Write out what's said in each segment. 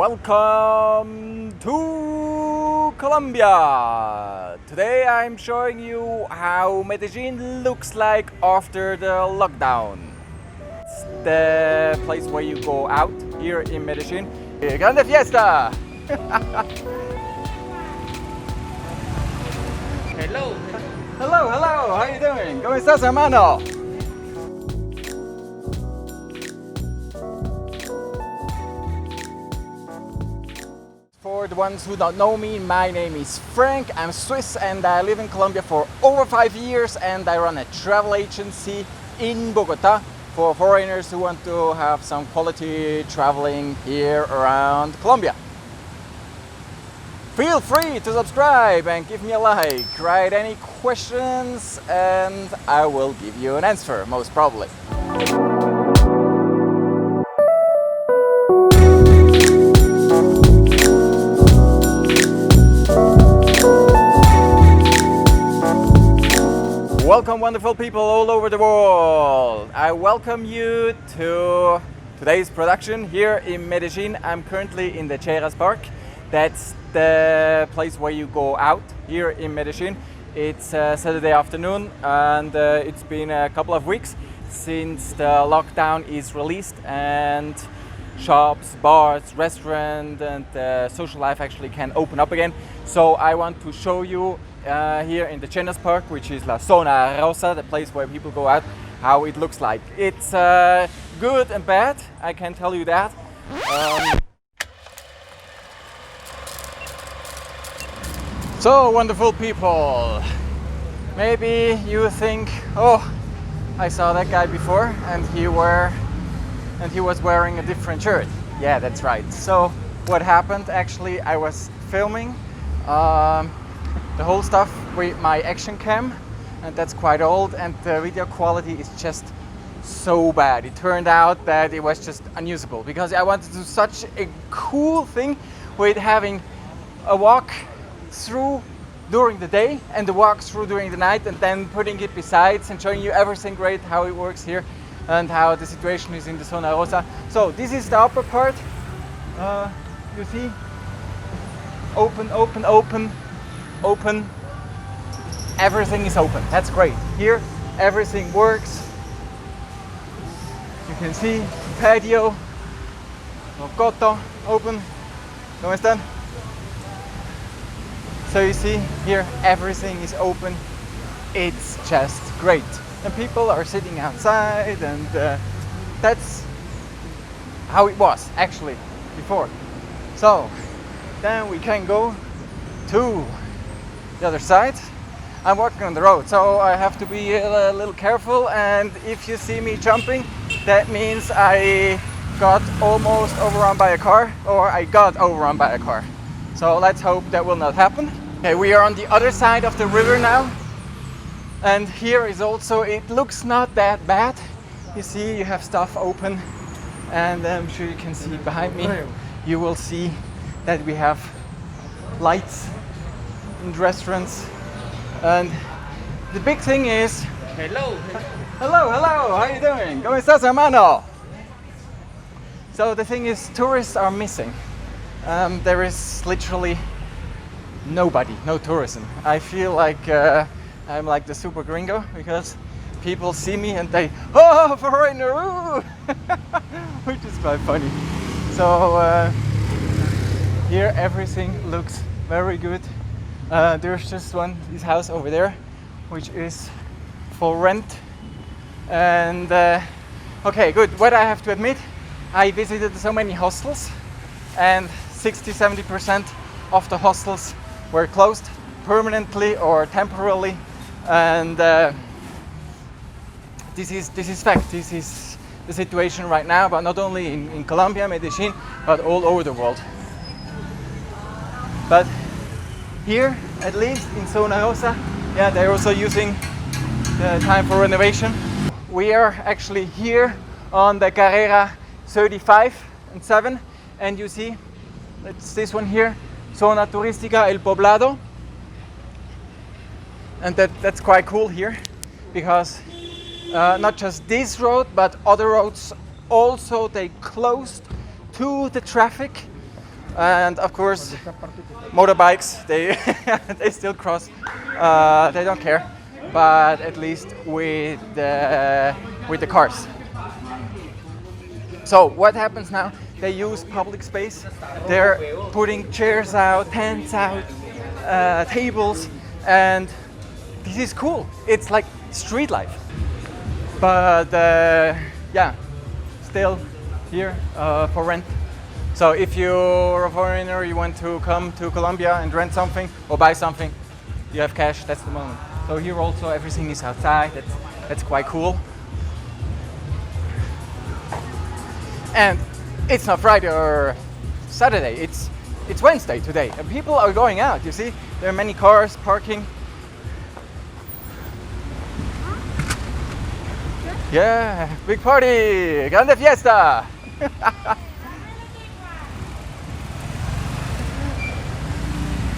Welcome to Colombia! Today I'm showing you how Medellin looks like after the lockdown. It's the place where you go out here in Medellin. Grande fiesta! Hello. Hello, how are you doing? ¿Cómo estás, hermano? For the ones who don't know me, my name is Frank. I'm Swiss and I live in Colombia for over 5 years, and I run a travel agency in Bogota for foreigners who want to have some quality traveling here around Colombia. Feel free to subscribe and give me a like. Write any questions and I will give you an answer, most probably. Welcome, wonderful people all over the world. I welcome you to today's production here in Medellin. I'm currently in the Lleras Park. That's the place where you go out here in Medellin. It's Saturday afternoon and it's been a couple of weeks since the lockdown is released and shops, bars, restaurants and social life actually can open up again. So I want to show you here in the Lleras Park, which is La Zona Rosa, the place where people go out, how it looks like. It's good and bad, I can tell you that. So wonderful people, maybe you think, oh, I saw that guy before and he was wearing a different shirt. Yeah, that's right. So what happened, actually, I was filming the whole stuff with my action cam, and that's quite old, and the video quality is just so bad. It turned out that it was just unusable because I wanted to do such a cool thing with having a walk through during the day and the walk through during the night, and then putting it besides and showing you everything great, how it works here and how the situation is in the Zona Rosa. So this is the upper part. You see, open. Everything is open. That's great. Here everything works. You can see patio, coto, open. ¿Cómo están? So you see here everything is open. It's just great. And people are sitting outside, and that's how it was actually before. So then we can go to the other side. I'm walking on the road, so I have to be a little careful, and if you see me jumping, that means I got almost overrun by a car, or I got overrun by a car. So let's hope that will not happen. Okay, we are on the other side of the river now, and here is also, it looks not that bad. You see, you have stuff open, and I'm sure you can see behind me, you will see that we have lights in restaurants, and the big thing is, Hello. hello, how are you doing? ¿Cómo estás, hermano? So the thing is, tourists are missing. There is literally nobody, no tourism. I feel like I'm like the super gringo because people see me and they, oh, foreigner, ooh! Which is quite funny. So here everything looks very good. There's just this house over there, which is for rent. And okay, good. What I have to admit, I visited so many hostels, and 60-70% of the hostels were closed permanently or temporarily, and this is fact. This is the situation right now, but not only in Colombia, Medellin, but all over the world. But here, at least in Zona Rosa, yeah, they're also using the time for renovation. We are actually here on the Carrera 35 and 7, and you see, it's this one here, Zona Turística El Poblado, and that's quite cool here, because not just this road, but other roads also, they closed to the traffic And of course, motorbikes, they they still cross. They don't care, but at least with the cars. So what happens now? They use public space. They're putting chairs out, tents out, tables, and this is cool. It's like street life. But yeah, still here for rent. So if you're a foreigner, you want to come to Colombia and rent something or buy something, you have cash, that's the moment. So here also everything is outside, that's quite cool. And it's not Friday or Saturday, it's Wednesday today. And people are going out, you see? There are many cars parking. Yeah, big party, grande fiesta!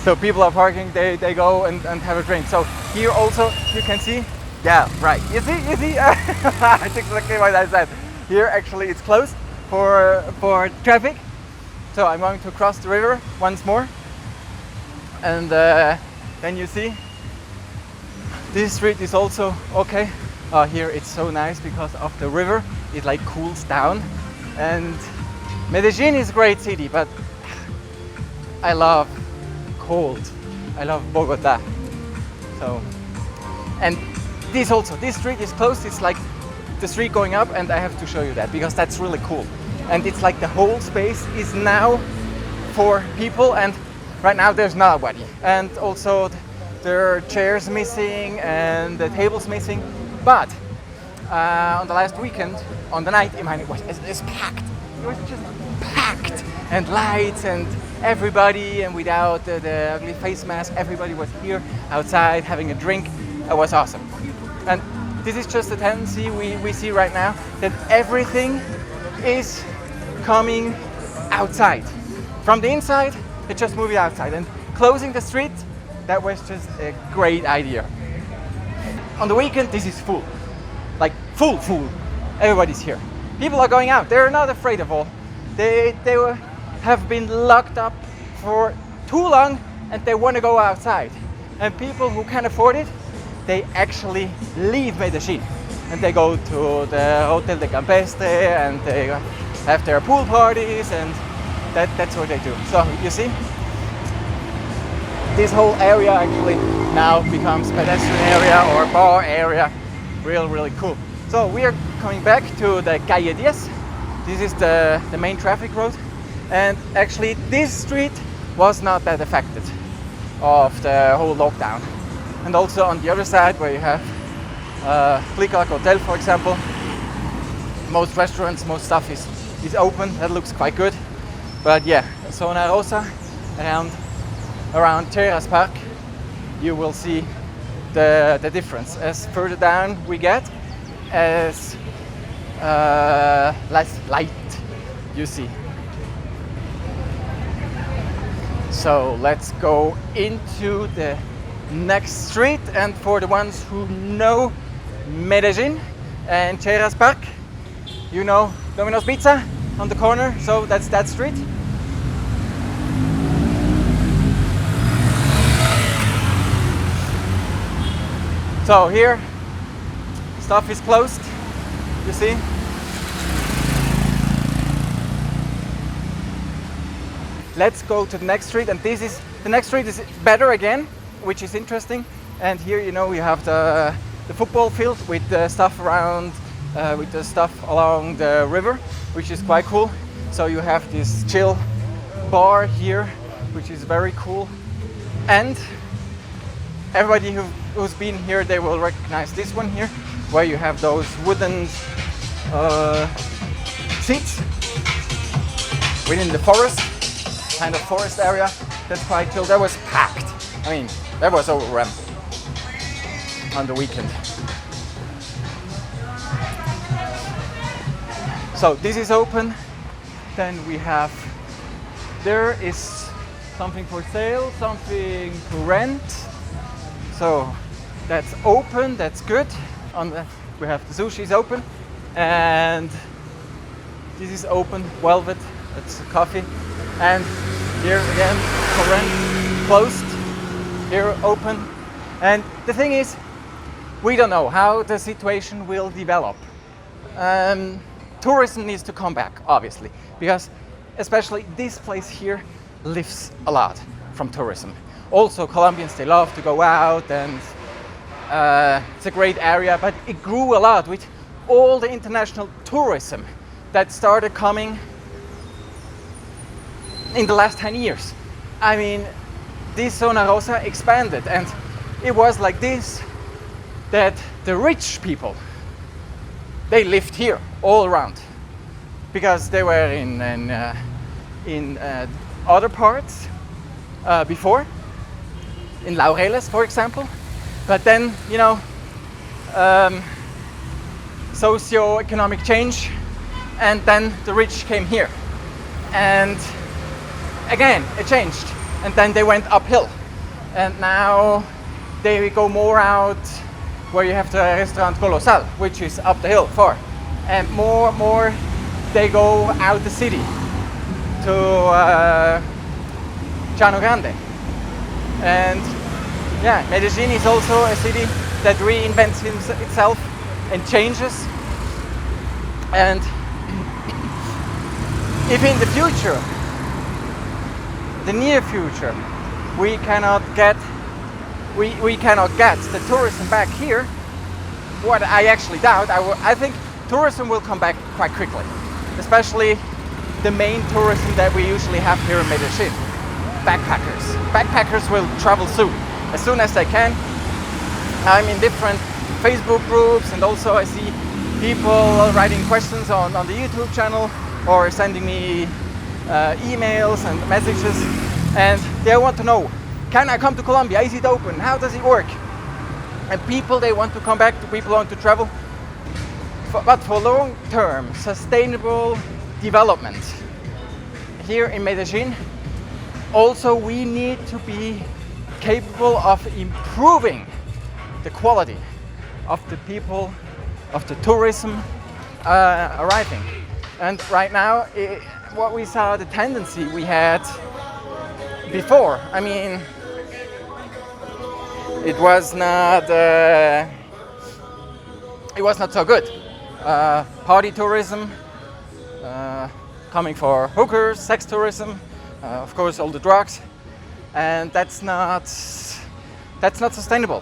So people are parking, they go and have a drink. So here also you can see, yeah, right. You see? It's exactly what I said. Here actually it's closed for traffic. So I'm going to cross the river once more. And then you see, this street is also okay. Here it's so nice because of the river, it like cools down. And Medellin is a great city, but I love cold. I love Bogota. So, and this street is closed. It's like the street going up, and I have to show you that because that's really cool. And it's like the whole space is now for people, and right now there's nobody. And also there are chairs missing and the tables missing. But on the last weekend, on the night, it was packed. It was just packed, and lights and everybody, and without the ugly face mask, everybody was here outside having a drink. It was awesome. And this is just a tendency we see right now, that everything is coming outside. From the inside, they just move it outside. And closing the street, that was just a great idea. On the weekend, this is full. Like full. Everybody's here. People are going out. They're not afraid of all. They have been locked up for too long, and they want to go outside. And people who can afford it, they actually leave Medellin and they go to the Hotel de Campestre and they have their pool parties, and that's what they do. So you see, this whole area actually now becomes pedestrian area or bar area. Really cool. So we are coming back to the Calle Diez. This is the main traffic road, and actually this street was not that affected of the whole lockdown. And also on the other side, where you have Hotel, for example, most restaurants, most stuff is open. That looks quite good. But yeah, Zona Rosa around Lleras Park, you will see the difference. As further down we get, as less light you see. So let's go into the next street, and for the ones who know Medellin and Lleras Park, you know Domino's Pizza on the corner, so that's that street. So here, stuff is closed, you see. Let's go to the next street, and the next street is better again, which is interesting. And here, you know, we have the football field with the stuff around, with the stuff along the river, which is quite cool. So you have this chill bar here, which is very cool. And everybody who's been here, they will recognize this one here, where you have those wooden seats within the forest, kind of forest area. That's quite chill. That was packed. I mean, that was overrun on the weekend. So this is open. Then we have, there is something for sale, something to rent. So that's open, that's good. We have the sushi is open, and this is open, velvet, that's coffee. And Here again, for rent, closed. Here open. And the thing is, we don't know how the situation will develop. Tourism needs to come back, obviously, because especially this place here lives a lot from tourism. Also, Colombians, they love to go out, and it's a great area, but it grew a lot with all the international tourism that started coming in the last 10 years. I mean, this Zona Rosa expanded, and it was like this, that the rich people, they lived here all around, because they were in other parts before, in Laureles, for example. But then, you know, socio-economic change, and then the rich came here. And again, it changed, and then they went uphill. And now they go more out where you have the restaurant Colosal, which is up the hill far. And more they go out the city to Llano Grande. And yeah, Medellin is also a city that reinvents itself and changes. And if in the future, the near future, we cannot get the tourism back here, what I actually doubt, I think tourism will come back quite quickly, especially the main tourism that we usually have here in Medellin, backpackers. Backpackers will travel soon as they can. I'm in different Facebook groups, and also I see people writing questions on the YouTube channel or sending me emails and messages, and they want to know, can I come to Colombia? Is it open? How does it work? And people, they want to come back, people want to travel. But for long-term, sustainable development here in Medellin, also we need to be capable of improving the quality of the people, of the tourism arriving. And right now, what we saw, the tendency we had before, I mean, it was not so good. Party tourism, coming for hookers, sex tourism, of course all the drugs, and that's not sustainable.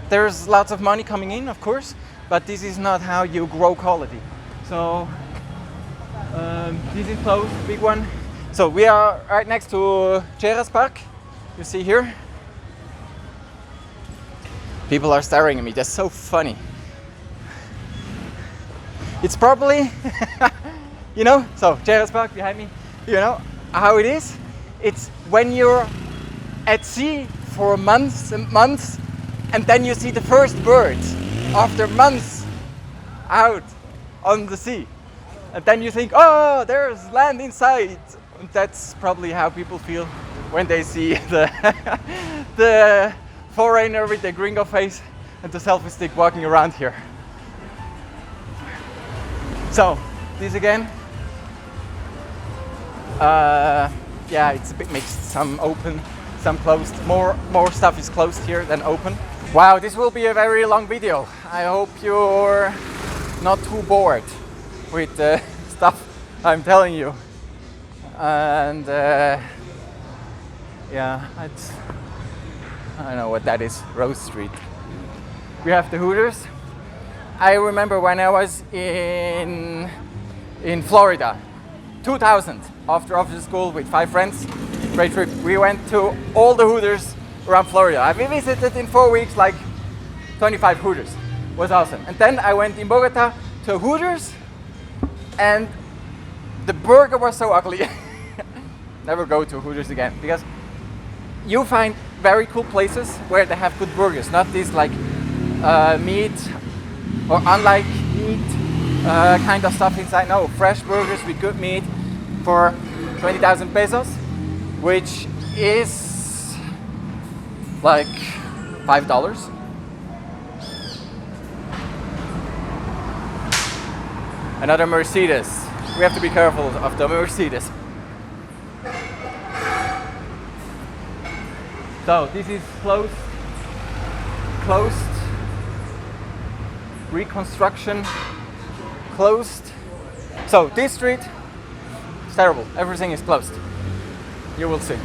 There's lots of money coming in, of course, but this is not how you grow quality. So this is closed, big one. So we are right next to Lleras Park. You see here. People are staring at me. That's so funny. It's probably, you know, so Lleras Park behind me. You know how it is? It's when you're at sea for months and months, and then you see the first birds after months out on the sea. And then you think, oh, there's land inside. And that's probably how people feel when they see the foreigner with the gringo face and the selfie stick walking around here. So, this again. Yeah, it's a bit mixed. Some open, some closed. More stuff is closed here than open. Wow, this will be a very long video. I hope you're not too bored with the stuff I'm telling you. And yeah, I don't know what that is. Rose Street. We have the Hooters. I remember when I was in Florida, 2000, after officer school with 5 friends. Great trip. We went to all the Hooters around Florida. I visited in 4 weeks like 25 Hooters. It was awesome. And then I went in Bogota to Hooters, and the burger was so ugly. Never go to Hooters again, because you find very cool places where they have good burgers, not this like meat or unlike meat kind of stuff inside. No, fresh burgers with good meat for 20,000 pesos, which is like $5. Another Mercedes. We have to be careful of the Mercedes. So this is closed, reconstruction, closed. So this street, it's terrible. Everything is closed. You will see.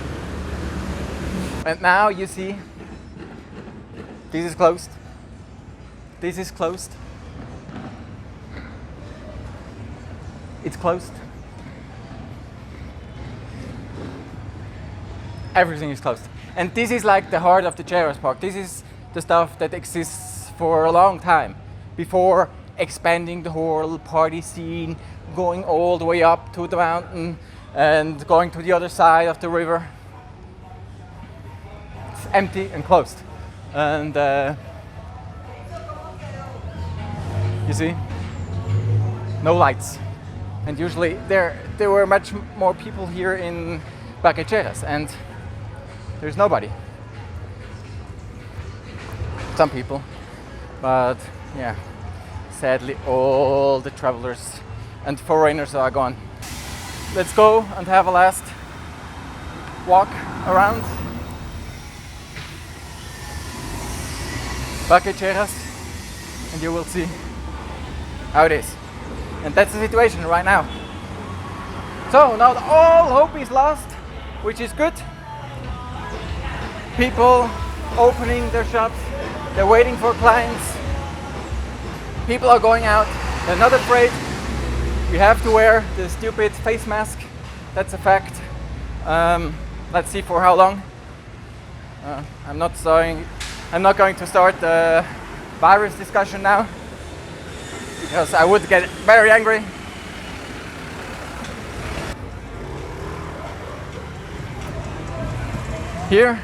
And now you see, this is closed. This is closed. It's closed. Everything is closed. And this is like the heart of the Lleras Park. This is the stuff that exists for a long time, before expanding the whole party scene, going all the way up to the mountain and going to the other side of the river. It's empty and closed. And you see, no lights. And usually there were much more people here in Parque Lleras, and there's nobody. Some people, but yeah, sadly all the travelers and foreigners are gone. Let's go and have a last walk around Parque Lleras, and you will see how it is. And that's the situation right now. So now all hope is lost, which is good. People opening their shops, they're waiting for clients. People are going out, they're not afraid. We have to wear the stupid face mask, that's a fact. Let's see for how long. I'm not going to start the virus discussion now, because I would get very angry. Here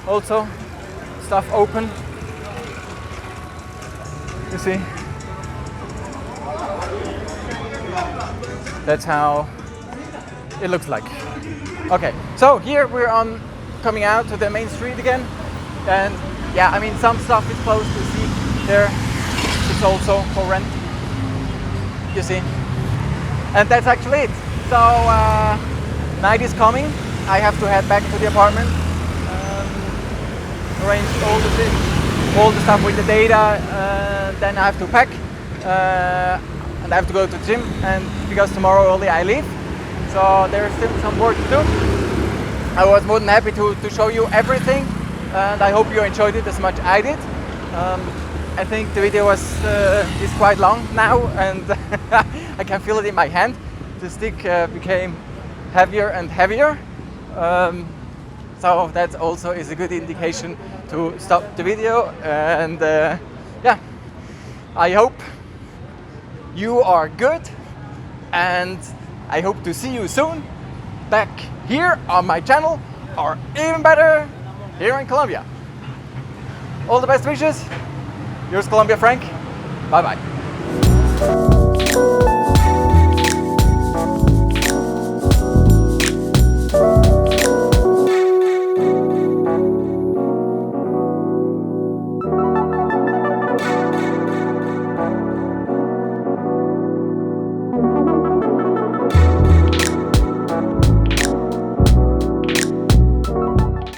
also stuff open. You see? That's how it looks like. Okay, so here we're coming out to the main street again. And yeah, I mean, some stuff is closed. You see there, it's also for rent. You see? And that's actually it. So night is coming. I have to head back to the apartment. Arrange all the stuff with the data. Then I have to pack. And I have to go to the gym, and because tomorrow only I leave, so there's still some work to do. I was more than happy to show you everything, and I hope you enjoyed it as much as I did. I think the video is quite long now, and I can feel it in my hand. The stick became heavier and heavier, so that also is a good indication to stop the video. And yeah, I hope you are good, and I hope to see you soon back here on my channel, or even better, here in Colombia. All the best wishes. Yours, Colombiafrank. Bye bye.